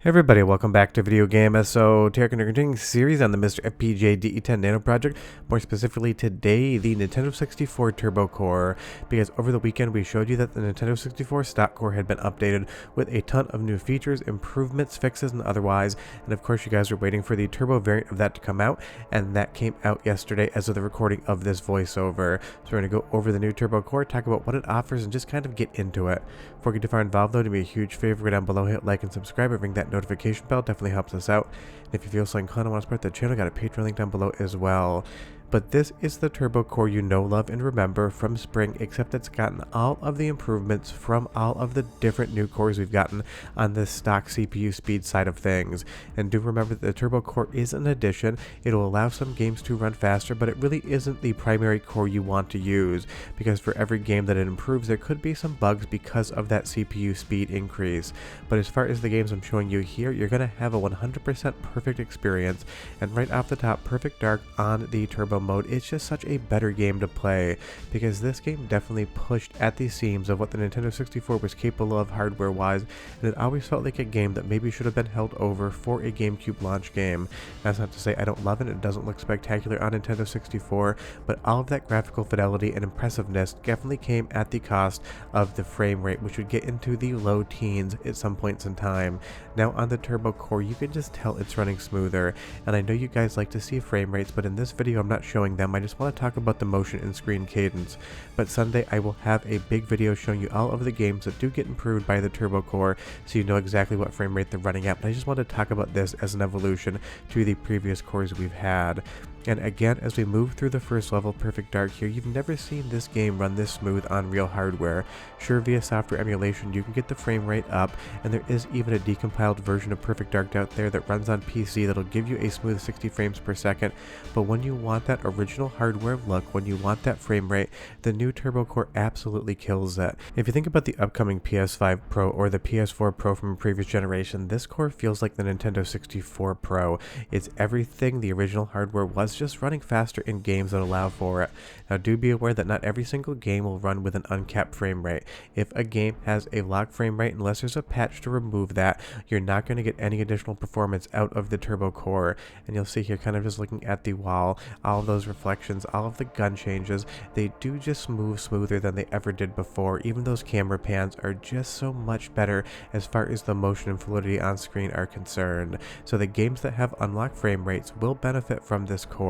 Hey everybody, welcome back to Video Game SO. Today we're continuing series on the MiSTer FPGA DE10 Nano project. More specifically today, the Nintendo 64 Turbo Core, because over the weekend we showed you that the Nintendo 64 stock core had been updated with a ton of new features, improvements, fixes, and otherwise. And of course you guys were waiting for the turbo variant of that to come out, and that came out yesterday as of the recording of this voiceover. So we're going to go over the new Turbo Core, talk about what it offers, and just kind of get into it. Before we get too far involved though, do me a huge favor, go down below, hit like and subscribe, and ring that notification bell. Definitely helps us out. And if you feel so inclined and want to support the channel, got a Patreon link down below as well. But this is the Turbo Core you know, love, and remember from spring, except it's gotten all of the improvements from all of the different new cores we've gotten on the stock CPU speed side of things. And do remember that the Turbo Core is an addition. It'll allow some games to run faster, but it really isn't the primary core you want to use, because for every game that it improves, there could be some bugs because of that CPU speed increase. But as far as the games I'm showing you here, you're going to have a 100% perfect experience. And right off the top, Perfect Dark on the Turbo mode, it's just such a better game to play, because this game definitely pushed at the seams of what the Nintendo 64 was capable of hardware wise, and it always felt like a game that maybe should have been held over for a GameCube launch game. That's not to say I don't love it, it doesn't look spectacular on Nintendo 64, but all of that graphical fidelity and impressiveness definitely came at the cost of the frame rate, which would get into the low teens at some points in time. Now on the Turbo Core, you can just tell it's running smoother, and I know you guys like to see frame rates, but in this video I'm not showing them. I just want to talk about the motion and screen cadence. But Sunday I will have a big video showing you all of the games that do get improved by the Turbo Core, so you know exactly what frame rate they're running at. But I just want to talk about this as an evolution to the previous cores we've had. And again, as we move through the first level, Perfect Dark here, you've never seen this game run this smooth on real hardware. Sure, via software emulation you can get the frame rate up, and there is even a decompiled version of Perfect Dark out there that runs on PC that'll give you a smooth 60 frames per second, but when you want that original hardware look, when you want that frame rate, the new Turbo Core absolutely kills that. If you think about the upcoming PS5 Pro or the PS4 Pro from a previous generation, this core feels like the Nintendo 64 Pro. It's everything the original hardware was, just running faster in games that allow for it. Now do be aware that not every single game will run with an uncapped frame rate. If a game has a locked frame rate, unless there's a patch to remove that, you're not going to get any additional performance out of the Turbo Core. And you'll see here, kind of just looking at the wall, all of those reflections, all of the gun changes, they do just move smoother than they ever did before. Even those camera pans are just so much better as far as the motion and fluidity on screen are concerned. So the games that have unlocked frame rates will benefit from this core,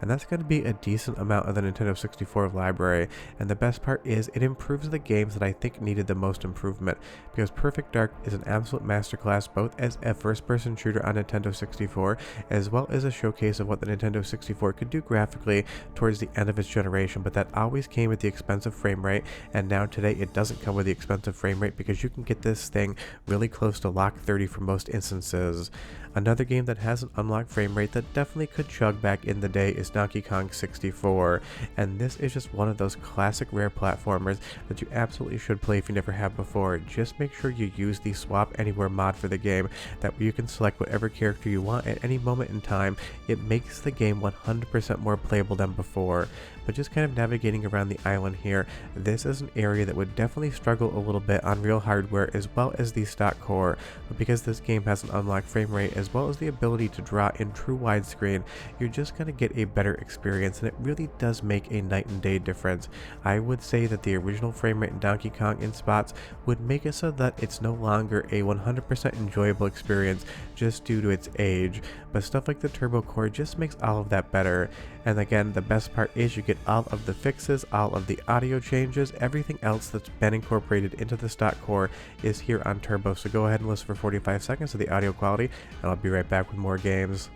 and that's going to be a decent amount of the Nintendo 64 library. And the best part is it improves the games that I think needed the most improvement, because Perfect Dark is an absolute masterclass both as a first-person shooter on Nintendo 64 as well as a showcase of what the Nintendo 64 could do graphically towards the end of its generation. But that always came at the expense of frame rate, and now today it doesn't come with the expensive frame rate, because you can get this thing really close to lock 30 for most instances. Another game that has an unlocked frame rate that definitely could chug back in the day is Donkey Kong 64, and this is just one of those classic rare platformers that you absolutely should play if you never have before. Just make sure you use the Swap Anywhere mod for the game, that way you can select whatever character you want at any moment in time. It makes the game 100% more playable than before. But just kind of navigating around the island here, this is an area that would definitely struggle a little bit on real hardware as well as the stock core, but because this game has an unlocked frame rate as well as the ability to draw in true widescreen, you're just going to get a better experience, and it really does make a night and day difference. I would say that the original frame rate in Donkey Kong in spots would make it so that it's no longer a 100% enjoyable experience just due to its age, but stuff like the Turbo Core just makes all of that better. And again, the best part is you get all of the fixes, all of the audio changes, everything else that's been incorporated into the stock core is here on Turbo. So go ahead and listen for 45 seconds of the audio quality, and I'll be right back with more games.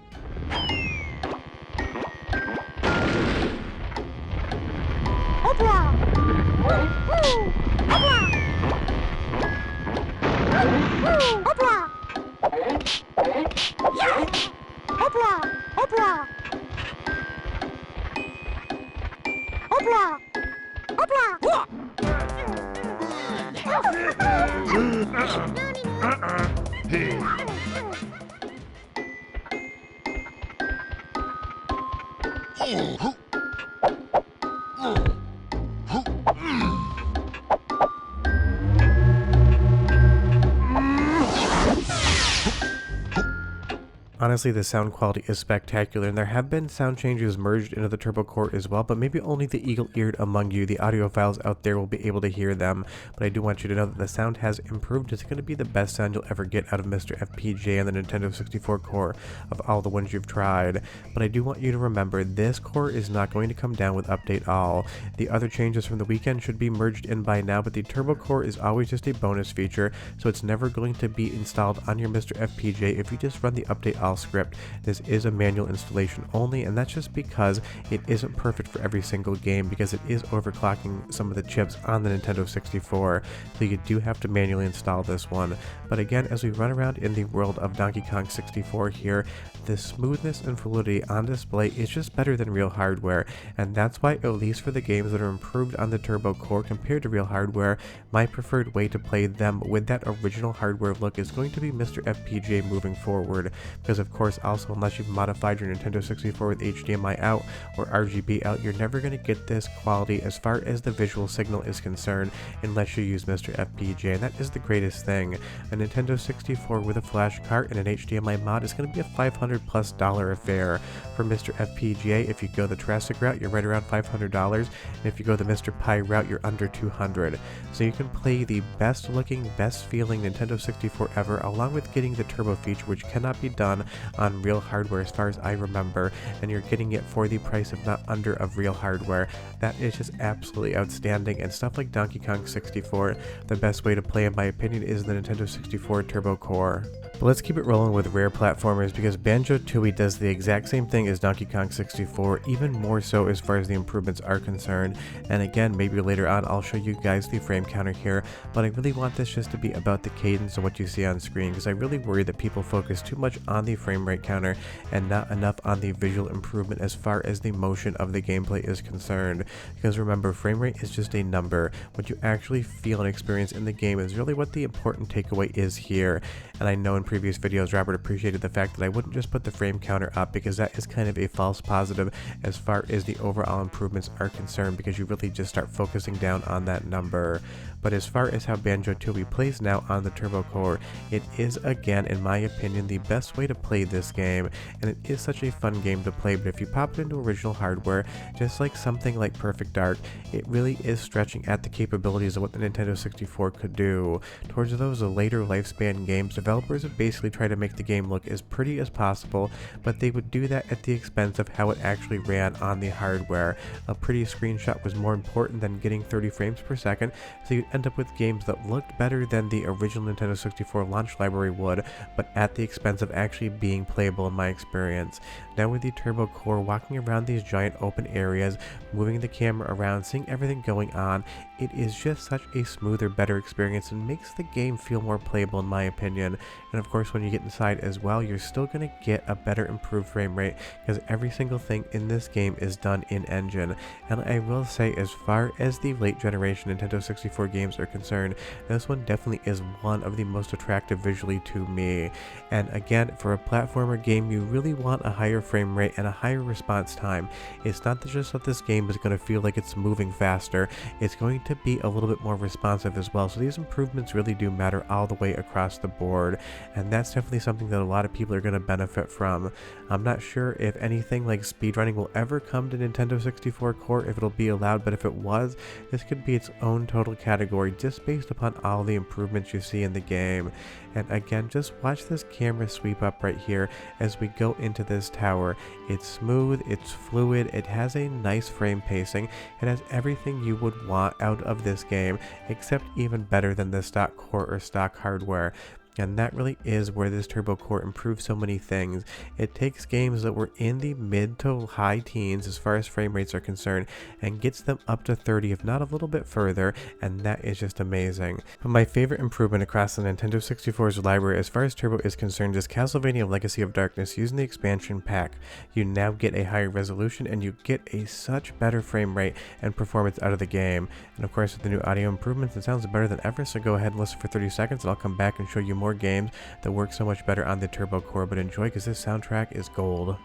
Honestly, the sound quality is spectacular, and there have been sound changes merged into the turbo core as well, but maybe only the eagle-eared among you, the audiophiles out there, will be able to hear them. But I do want you to know that the sound has improved. It's going to be the best sound you'll ever get out of MiSTer FPGA and the Nintendo 64 core of all the ones you've tried. But I do want you to remember, this core is not going to come down with update all. The other changes from the weekend should be merged in by now, but the turbo core is always just a bonus feature, so it's never going to be installed on your MiSTer FPGA if you just run the update all script. This is a manual installation only, and that's just because it isn't perfect for every single game, because it is overclocking some of the chips on the Nintendo 64, so you do have to manually install this one. But again, as we run around in the world of Donkey Kong 64 here, the smoothness and fluidity on display is just better than real hardware, and that's why, at least for the games that are improved on the turbo core compared to real hardware, my preferred way to play them with that original hardware look is going to be MiSTer FPGA moving forward, because of course, also, unless you've modified your Nintendo 64 with HDMI out or RGB out, you're never going to get this quality as far as the visual signal is concerned unless you use MiSTer FPGA, and that is the greatest thing. A Nintendo 64 with a flash cart and an HDMI mod is going to be a $500+ affair. For MiSTer FPGA, if you go the Jurassic route, you're right around $500, and if you go the Mr. Pi route, you're under $200. So you can play the best looking, best feeling Nintendo 64 ever, along with getting the turbo feature, which cannot be done on real hardware as far as I remember, and you're getting it for the price, if not under, of real hardware. That is just absolutely outstanding, and stuff like Donkey Kong 64, the best way to play in my opinion is the Nintendo 64 turbo core. But let's keep it rolling with rare platformers, because Banjo-Tooie does the exact same thing as Donkey Kong 64, even more so as far as the improvements are concerned. And again, maybe later on I'll show you guys the frame counter here, but I really want this just to be about the cadence of what you see on screen, because I really worry that people focus too much on the frame rate counter and not enough on the visual improvement as far as the motion of the gameplay is concerned. Because remember, frame rate is just a number. What you actually feel and experience in the game is really what the important takeaway is here. And I know in previous videos Robert appreciated the fact that I wouldn't just put the frame counter up, because that is kind of a false positive as far as the overall improvements are concerned, because you really just start focusing down on that number. But as far as how Banjo-Tooie plays now on the turbo core, it is, again, in my opinion, the best way to play this game, and it is such a fun game to play. But if you pop it into original hardware, just like something like Perfect Dark, it really is stretching at the capabilities of what the Nintendo 64 could do. Towards those later lifespan games, developers have basically tried to make the game look as pretty as possible, but they would do that at the expense of how it actually ran on the hardware. A pretty screenshot was more important than getting 30 frames per second, so you'd end up with games that looked better than the original Nintendo 64 launch library would, but at the expense of actually being playable in my experience. Now with the turbo core, walking around these giant open areas, moving the camera around, seeing everything going on, it is just such a smoother, better experience, and makes the game feel more playable in my opinion. And of course, when you get inside as well, you're still going to get a better improved frame rate, because every single thing in this game is done in engine. And I will say, as far as the late generation Nintendo 64 games are concerned, this one definitely is one of the most attractive visually to me. And again, for a platformer game, you really want a higher frame rate and a higher response time. It's not just that this game is going to feel like it's moving faster, it's going to be a little bit more responsive as well. So these improvements really do matter all the way across the board, and that's definitely something that a lot of people are going to benefit from. I'm not sure if anything like speedrunning will ever come to Nintendo 64 core, if it'll be allowed, but if it was, this could be its own total category just based upon all the improvements you see in the game. And again, just watch this camera sweep up right here as we go into this tower. It's smooth, it's fluid, it has a nice frame pacing, it has everything you would want out of this game, except even better than the stock core or stock hardware. And that really is where this turbo core improves so many things. It takes games that were in the mid to high teens as far as frame rates are concerned and gets them up to 30, if not a little bit further, and that is just amazing. But my favorite improvement across the Nintendo 64's library as far as turbo is concerned is Castlevania Legacy of Darkness using the expansion pack. You now get a higher resolution and you get a such better frame rate and performance out of the game. And of course, with the new audio improvements, it sounds better than ever, so go ahead and listen for 30 seconds and I'll come back and show you more games that work so much better on the turbo core. But enjoy, because this soundtrack is gold.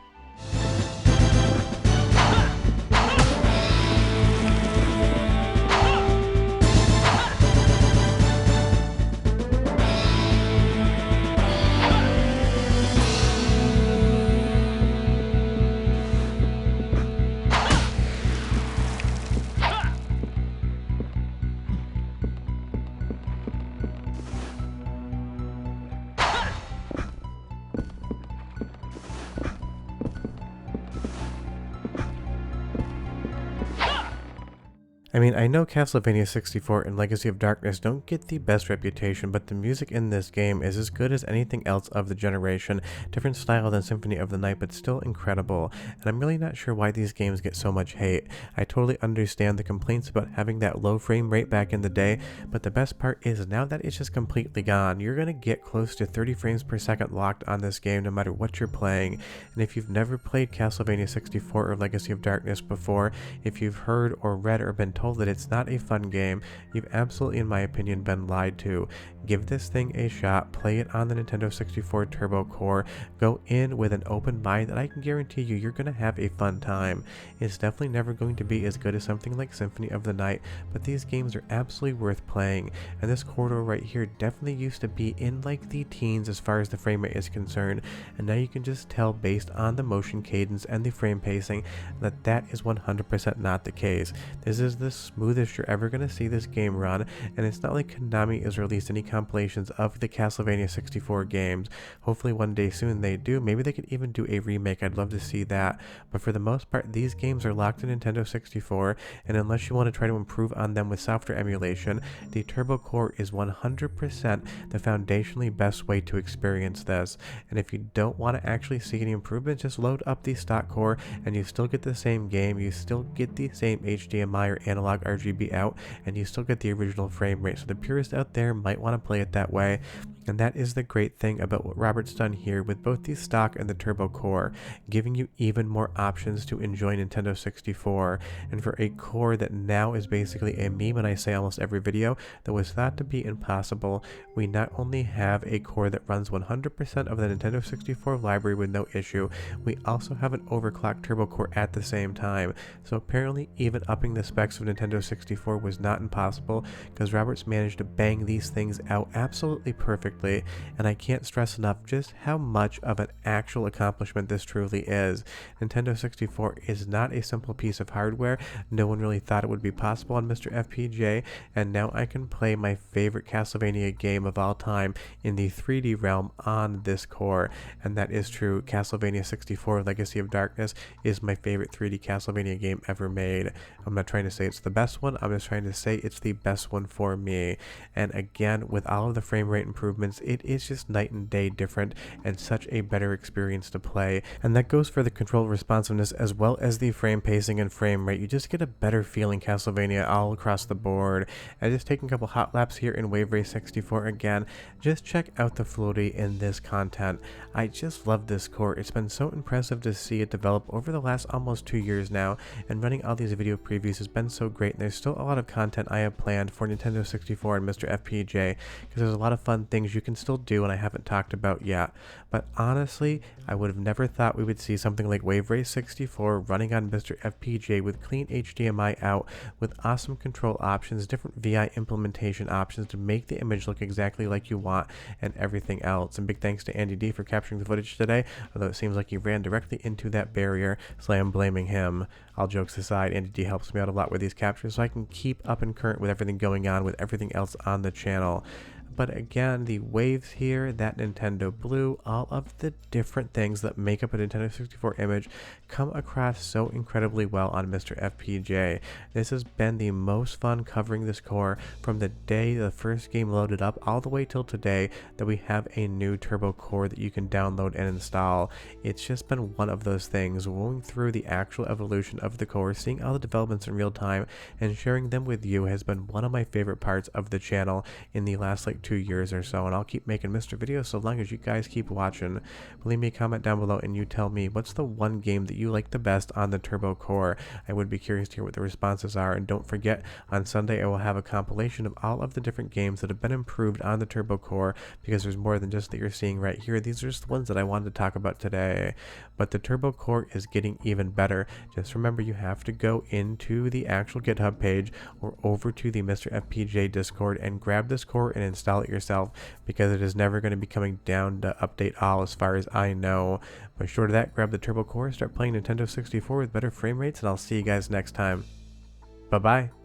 I mean, I know Castlevania 64 and Legacy of Darkness don't get the best reputation, but the music in this game is as good as anything else of the generation. Different style than Symphony of the Night, but still incredible. And I'm really not sure why these games get so much hate. I totally understand the complaints about having that low frame rate back in the day, but the best part is now that it's just completely gone, you're going to get close to 30 frames per second locked on this game no matter what you're playing. And if you've never played Castlevania 64 or Legacy of Darkness before, if you've heard or read or been told that it's not a fun game, you've absolutely, in my opinion, been lied to. Give this thing a shot, play it on the Nintendo 64 Turbo Core, go in with an open mind, and I can guarantee you, you're going to have a fun time. It's definitely never going to be as good as something like Symphony of the Night, but these games are absolutely worth playing, and this corridor right here definitely used to be in like the teens as far as the frame rate is concerned, and now you can just tell based on the motion cadence and the frame pacing that that is 100% not the case. This is the smoothest you're ever going to see this game run, and it's not like Konami has released any compilations of the Castlevania 64 games. Hopefully one day soon they do. Maybe they could even do a remake. I'd love to see that. But for the most part, these games are locked in Nintendo 64, and unless you want to try to improve on them with software emulation, the Turbo Core is 100% the foundationally best way to experience this. And if you don't want to actually see any improvements, just load up the stock core and you still get the same game, you still get the same HDMI or analog RGB out, and you still get the original frame rate. So the purists out there might want to play it that way. And that is the great thing about what Robert's done here with both the stock and the Turbo Core, giving you even more options to enjoy Nintendo 64. And for a core that now is basically a meme, and I say almost every video, that was thought to be impossible, we not only have a core that runs 100% of the Nintendo 64 library with no issue, we also have an overclocked Turbo Core at the same time. So apparently even upping the specs of Nintendo 64 was not impossible, because Roberts managed to bang these things out absolutely perfectly, and I can't stress enough just how much of an actual accomplishment this truly is. Nintendo 64 is not a simple piece of hardware. No one really thought it would be possible on MiSTer FPGA, and now I can play my favorite Castlevania game of all time in the 3D realm on this core, and that is true. Castlevania 64 Legacy of Darkness is my favorite 3D Castlevania game ever made. I'm not trying to say it's the best one, I'm just trying to say it's the best one for me. And again, with all of the frame rate improvements, it is just night and day different and such a better experience to play. And that goes for the control responsiveness as well as the frame pacing and frame rate. You just get a better feeling Castlevania all across the board. And just taking a couple hot laps here in Wave Race 64 again, just check out the floaty in this content. I just love this core. It's been so impressive to see it develop over the last almost 2 years now, and running all these video previews has been so great, and there's still a lot of content I have planned for Nintendo 64 and MiSTer FPGA, because there's a lot of fun things you can still do and I haven't talked about yet. But honestly, I would have never thought we would see something like Wave Race 64 running on MiSTer FPGA with clean HDMI out, with awesome control options, different VI implementation options to make the image look exactly like you want, and everything else. And big thanks to Andy D for capturing the footage today, although it seems like he ran directly into that barrier, so I am blaming him. All jokes aside, Andy D helps me out a lot with these captures so I can keep up and current with everything going on with everything else on the channel. But again, the waves here, that Nintendo Blue, all of the different things that make up a Nintendo 64 image come across so incredibly well on MiSTer FPGA. This has been the most fun covering this core from the day the first game loaded up all the way till today that we have a new Turbo Core that you can download and install. It's just been one of those things, going through the actual evolution of the core, seeing all the developments in real time, and sharing them with you has been one of my favorite parts of the channel in the last 2 years or so, and I'll keep making MiSTer videos so long as you guys keep watching. Leave me a comment down below and you tell me what's the one game that you like the best on the Turbo Core. I would be curious to hear what the responses are, and don't forget, on Sunday I will have a compilation of all of the different games that have been improved on the Turbo Core, because there's more than just that you're seeing right here. These are just the ones that I wanted to talk about today. But the Turbo Core is getting even better. Just remember, you have to go into the actual GitHub page or over to the MiSTer FPGA Discord and grab this core and install it yourself, because it is never going to be coming down to update all as far as I know. But short of that, grab the Turbo Core, start playing Nintendo 64 with better frame rates, and I'll see you guys next time. Bye bye.